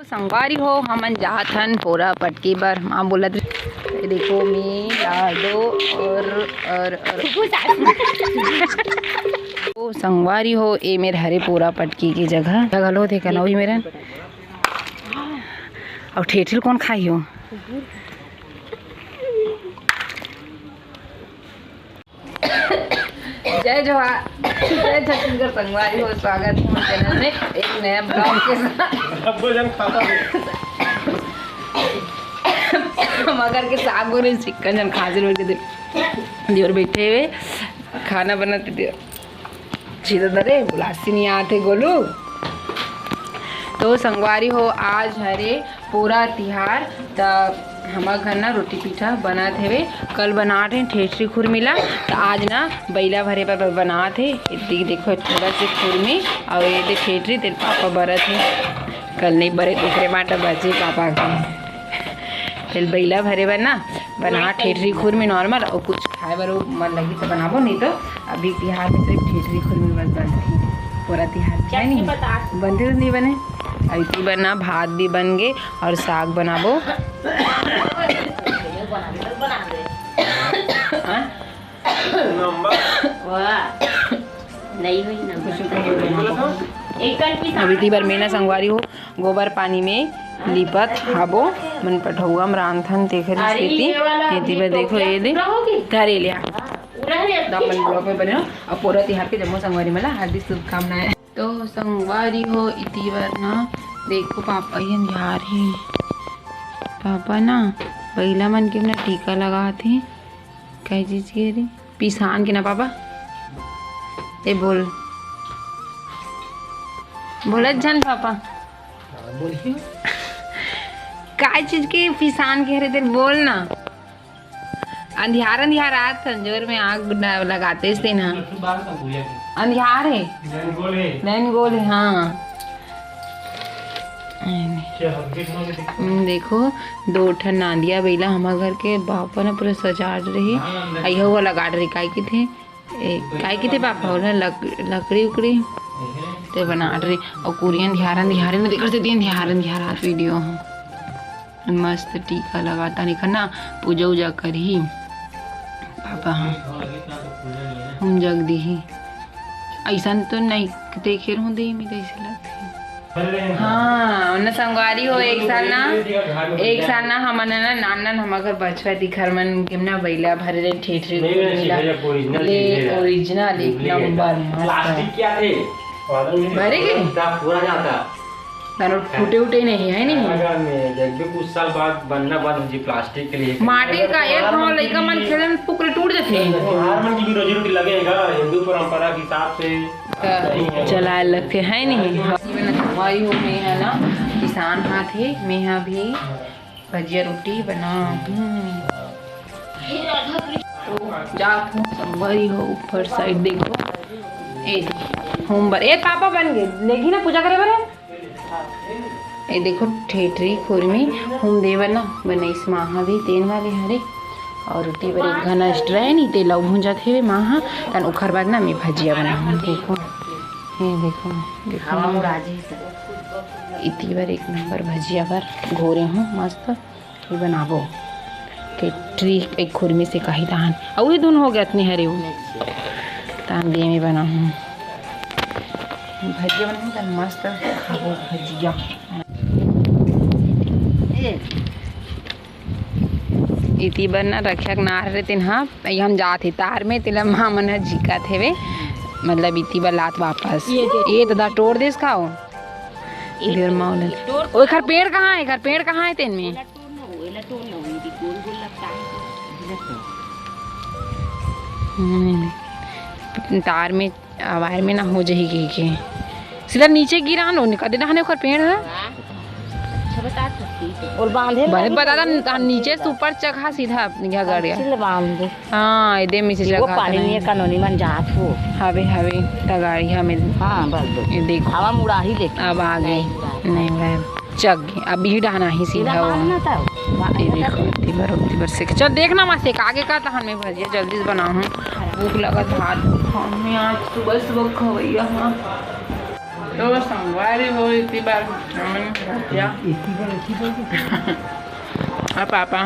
संगवारी हो हमन जात हन पोरा पटकी बर। माँ बोलत देखो मी लाडो और ओ संगवारी हो ए मेरे हरे पोरा पटकी की जगह घलो थे कनौई मेरन और ठेठिल कौन खाई हो। जय जोहार, जय छत्तीसगढ़। संगवारी हो स्वागत है हमारे चैनल में एक नया ब्लॉग के साथ। मगर के साग गोरे चिकन जन खाजिर बैठे थे दिवर बैठे हुए खाना बनाते थे। सीधा दरे बुलासी नहीं आते गोलू। तो संगवारी हो आज हरे पूरा तिहार त हमार घर ना रोटी पीठा बनात हेवे। कल बनात है ठेठरी खुरमिला तो आज ना बैला भरे पर बनात है। इतनी देखो थोड़ा से खुरमी और ये ठेठरी तेरे पापा बरत है। कल नहीं बरे दूसरे माटा बचे पापा के तेल बैला भरे बर ना बना ठेठरी खुरमी नॉर्मल और कुछ खाए बर मन लगी तो बनाबो, नहीं तो अभी तिहार में सिर्फ ठेठरी खुरमी बस बनती है। पूरा तिहार नहीं बनते तो नहीं बने। ऐसी बना भात भी बन गए और साग बनाबो। अभी ती बार मेना संगवारी हो गोबर पानी में लिपत हाबो मन पठौआ में रांधन देखे खेती बार देखो ये दे घरे लिया अपन ब्लॉग में बने और पूरा तिहार के जम्मू संगवारी मला हार्दिक शुभकामनाएं। तो संगवारी हो इतनी बार ना देखो पापा यार ही पापा ना बैला मन के ना टीका लगाते कई चीज के रे पिसान के ना पापा ए बोल बोलत जान पापा काय चीज के पिसान के रे तेरे बोल ना। अंधियार अंधियार रात संजोर में आग लगाते थे ना। अंधियार है नैन गोल है हाँ। देखो दो ठन नांदिया बैला हमारे घर के बापा ने पूरा सजा रही अयो वो लगा रही काय की थे पापा लकड़ी उकड़ी ते बना रही और कुरियन ध्यान में देख रहे ध्यान वीडियो मस्त टीका लगाता नहीं करना पूजा उजा करी पापा। हाँ हम जग दी ही ऐसा तो नहीं देखे रहूँ दे में कैसे लगती। हाँ न संगवारी हो एक साल ना हमन ना नान हमारे घर बचवा दिखर मन के ना बैला भरे रे ठेठरी ले ओरिजिनल एक नंबर प्लास्टिक क्या थे भरे के पूरा जाता टूटे उटे नहीं है नहीं कुछ साल बाद बनना बंद जी प्लास्टिक के लिए माटी का एक भाव लइका मन खेलन पुकरे टूट जाते हर मन की भी रोजी रोटी लगेगा हिंदू परंपरा के हिसाब से चलाए लगते हैं नहीं। भाई हो में है ना किसान हाथ है मैं यहाँ भी भजिया रोटी बना तो जात हूँ संगवारी हो ऊपर साइड देखो ए होम बर ए पापा बन गए लेगी ना पूजा करे बरे ये देखो ठेठरी खुरमी हम देवर ना बनईस माहा भी तेन वाले हरे और रोटी बड़े घना स्ट्राई नहीं तेल भूंजा थे माहा तन उखर बाद ना मैं भजिया बना देखो ये देखो इतनी बार एक नंबर भजिया पर घोरे हूँ मस्त ये बनाबो ठेठरी एक खुरमी से कही दान और ये दोनों हो गया इतने हरे हो तान दिए में बना हूँ भजिया बना तन मस्त खाबो भजिया। इति बर ना रक्षा नार रे तिन हाँ हम जाते तार में तिला माँ मन झिका थे वे मतलब इति बर लात वापस ये दादा तोड़ देस खाओ इधर माउल ओ घर पेड़ कहाँ है तेन में तार में वायर में ना हो जाएगी के सीधा नीचे गिरा नो निकल देना है पेड़ है और बांधे बता नीचे से ऊपर चढ़ा सीधा क्या कर गया बांधे हाँ इधर में से चढ़ा पानी में कानूनी मन जात हो हवे तगाड़ी हमें हाँ बस ये देखो हवा मुड़ा ही देख अब आ गए नहीं भाई चक गए अभी ही डाना ही सीधा वो ये देखो इतनी बार से चल देखना मत से आगे का तहन में भजिया जल्दी से बनाऊँ भूख लगा भात में आज सुबह खवैया हाँ तो संगवारी हो इतनी बार हमने किया अब पापा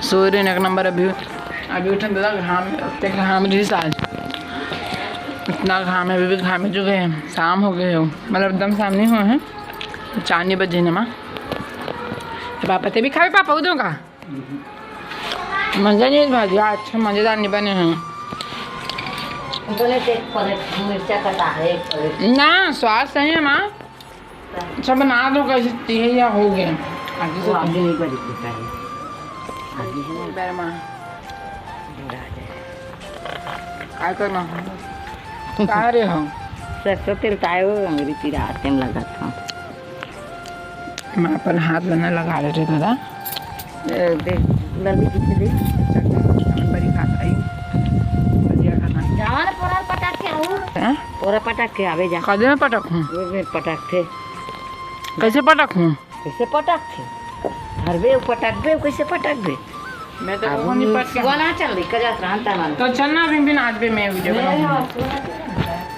सूर्य एक नंबर अभी उठे दादा घाम रही आज इतना घाम है, अभी भी घाम चुके हैं, शाम हो गए हो मतलब एकदम शाम नहीं हुए हैं, 4 बजे न माँ। पापा ते भी खाए पापा उधर का मजा नहीं भाजी अच्छा मज़ेदार नहीं बने हैं मिर्चा कटा है ना, स्वाद सही है माँ, अच्छा बना दो कैसे है या हो गए आगे से आगे नहीं बड़ी है माँ क्या करना कहाँ रहे हो सरसों तेल का अंग्रेजी रात में लगा था माँ पर हाथ बना लगा रहे थे दादा देख लल्ली किसे दे बड़ी खा रही भजिया खाना जान पूरा पटाख के आऊ हैं पूरा पटाख के आवे जा कदे में पटक हूँ वे पटाख थे कैसे पटक हूँ कैसे पटाख थे हरवे पटाख बे कैसे पटाख बे मैं तो वो नहीं पट के गाना चल रही कजा रहता ना तो चलना भी नाच बे मैं वीडियो बनाऊँ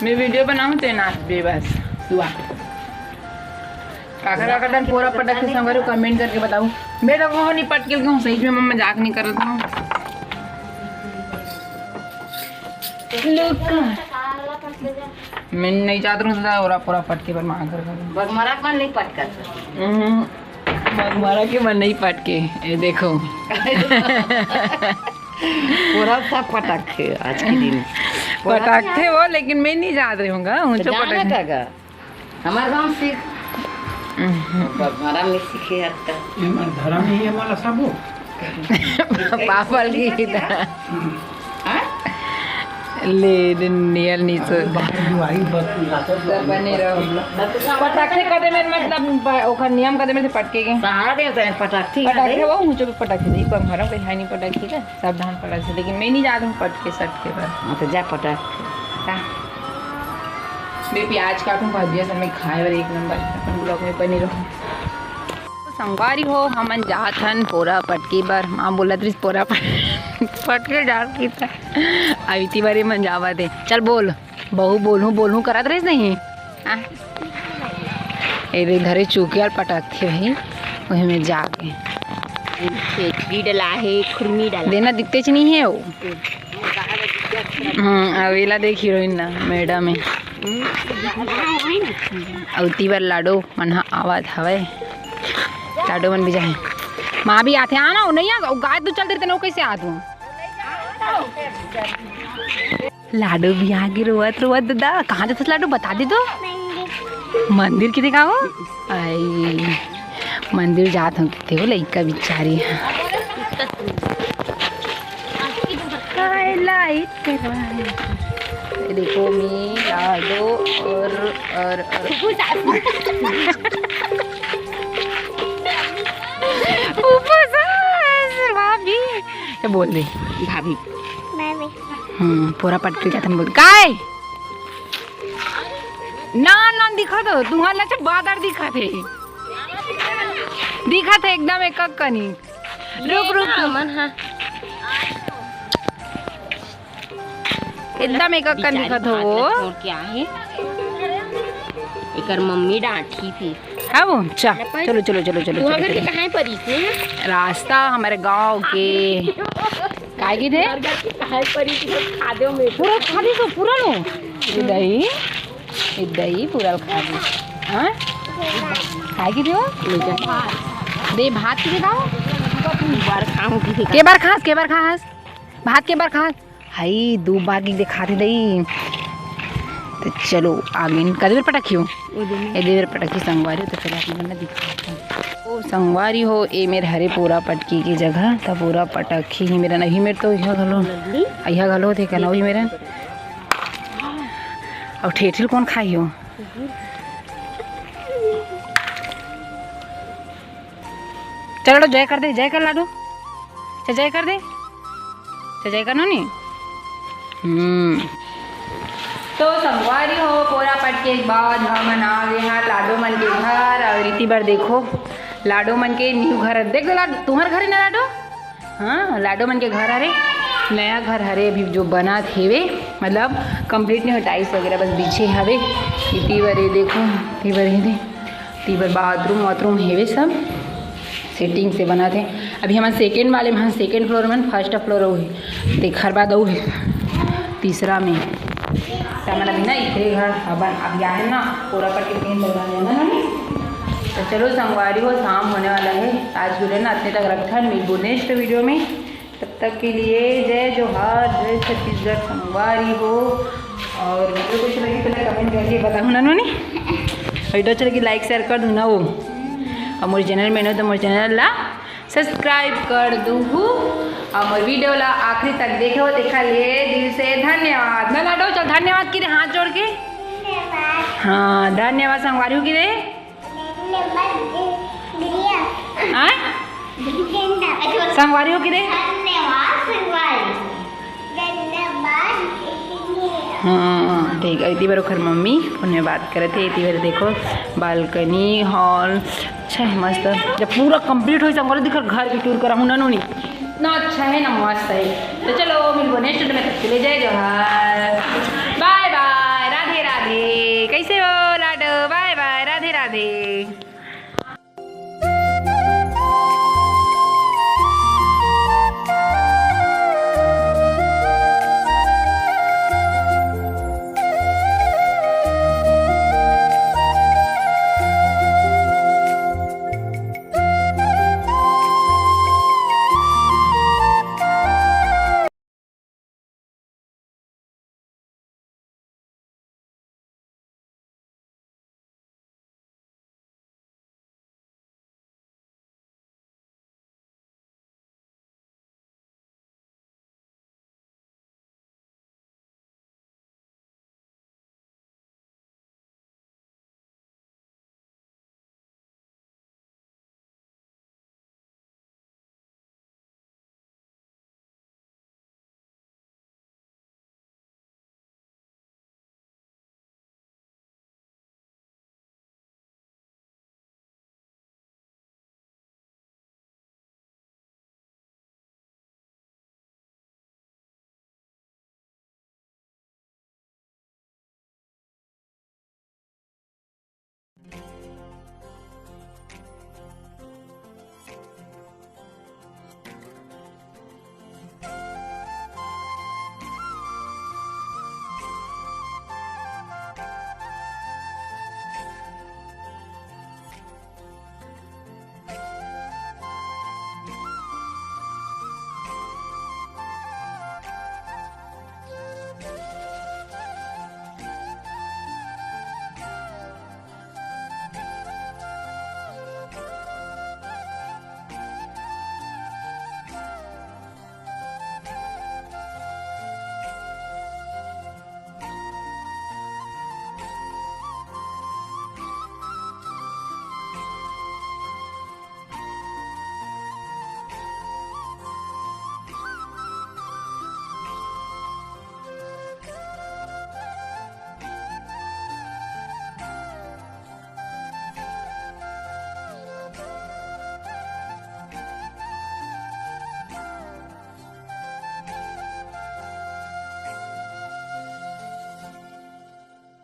मैं वीडियो बनाऊँ तो नाच बे बस सुबह काका काका पूरा पटक के संग कमेंट करके बताऊँ मैं तो वो नहीं पट के कहूँ सही में मैं मजाक नहीं कर रहा हूँ मैं नहीं चाहता हूँ और पूरा पटके पर मांग कर बगमारा कौन नहीं पटका मगमारा के मन नहीं पटके ये देखो पूरा सब पटाख थे आज के दिन पटाख थे वो, लेकिन मैं नहीं जा रही हूँगा पटाख हमारे गाँव से बगमारा में सीखे हत्ता धर्म ही है माला सबो पापल की ले नियल नीचे बने रहो पटाखे कदे में मतलब ओखर नियम कदे में से पटके के सहारा देते हैं पटाख ठीक पटाखे वो ऊंचे पे पटाखे नहीं कम भरम कहीं है नहीं पटाखे ठीक है सावधान पटाखे, लेकिन मैं नहीं जाता हूँ पटके सट के पर हाँ तो जा पटाख का मैं प्याज काटूँ भजिया सब में खाए और एक नंबर अपन ब्लॉग में बने रहूँ। संगवारी हो हमन जाथन पोरा पटकी बार माँ बोला रही पोरा पटके डाल की था अभी ती बारी मन जावा दे चल बोल बहू बोलूँ करत रही नहीं ये घरे चूके और पटक थे भाई वही में जाके खेतली डला है खुरमी डाला देना दिखते च नहीं है वो अवेला देख हीरोइन ना मैडम है अवती बार लाडो मन आवाज हवे लाडो मन भी जाए माँ भी आते आना वो नहीं आ गाय तो चल रही कैसे आ तू लाडो भी आगे रोवत दादा कहाँ जाता लाडो बता दे तो मंदिर की दिखाओ आई मंदिर जात हूँ कितने वो लड़का बेचारी लाइट देखो मैं लाडो और भाभी क्या बोल रही भाभी पूरा पटके जाता बोल काय ना दिखा दो तुम्हारा अच्छा बादर दिखा थे एकदम एक कनी रुक मन हाँ एकदम एक कन दिखा था वो क्या है एक मम्मी डांटी थी है वो चलो कहाँ परी थी रास्ता हमारे गांव के काय की थे खादे में पूरा खा दी तो पूरा लो दही पूरा खा दी हाँ काय की थे वो दे भात की खाओ के बार खास भात के बार खास हाई 2 बार की दिखा दी दही तो चलो आगे कदे बेर पटाखी हो ए देर पटाखी संगवारी हो तो चलो आपने दिखा ओ संगवारी हो ए मेरे हरे पूरा पटकी की जगह था पूरा पटाखी ही मेरा नहीं मेरे तो यह घलो थे क्या ही मेरा और ठेठिल कौन खाई हो चलो जय कर दे जय कर लाडो जय कर दे जय करना नहीं तो संगवारी हो पूरा पटके के बाद हम आ गए हैं लाडो मन के घर और रीति बार देखो लाडो मन के न्यू घर देख लाडो तुम्हारे घर है ना लाडो हाँ लाडो मन के घर हरे नया घर हरे अभी जो बना थे वे मतलब कंप्लीट नहीं हो, टाइल्स वगैरह बस बिछे हवे। तीवर ये देखो, तीवर ये दे, तीवर बाथरूम वाथरूम हेवे सब सेटिंग से बना थे। अभी हमारे सेकेंड वाले में, सेकेंड फ्लोर में, फर्स्ट फ्लोर हुई देखर बाद है तीसरा में मैंने अभी ना इतने घर अब आए ना पूरा करके कहीं बना जाना ना। तो चलो संगवारी हो, शाम होने वाला है। आज वीडियो ना इतने तक रखा है, मिलबो नेक्स्ट वीडियो में। तब तक के लिए जय जोहार, जय छत्तीसगढ़, संगवारी हो। और वीडियो कुछ लगी पहले कमेंट करके बताऊँ ना नी, वीडियो अच्छा लगी लाइक शेयर कर दूँ ना वो। और मोर चैनल में हो तो मोर चैनल ला सब्सक्राइब कर दूँ। और मोर वीडियो ला आखिरी तक देखो, देखा लिए दिल से धन्यवाद ना लाडो। चल धन्यवाद की रे, हाथ जोड़ के। हाँ धन्यवाद संगवारी की रे। संगवारी हो की रे। हाँ ठीक है। इतनी बार खर मम्मी फोन में बात करे थे। इतनी बार देखो बालकनी हॉल अच्छा है, मस्त। जब पूरा कंप्लीट हो संगवारी दिखा घर की टूर करा हूँ ना नोनी, इतना अच्छा है ना, मस्त है। तो चलो मिलबो नेक्स्ट में, तक चले जाए जोहार, बाय बाय, राधे राधे। कैसे हो लाडो? Bye bye, Radhe Radhe.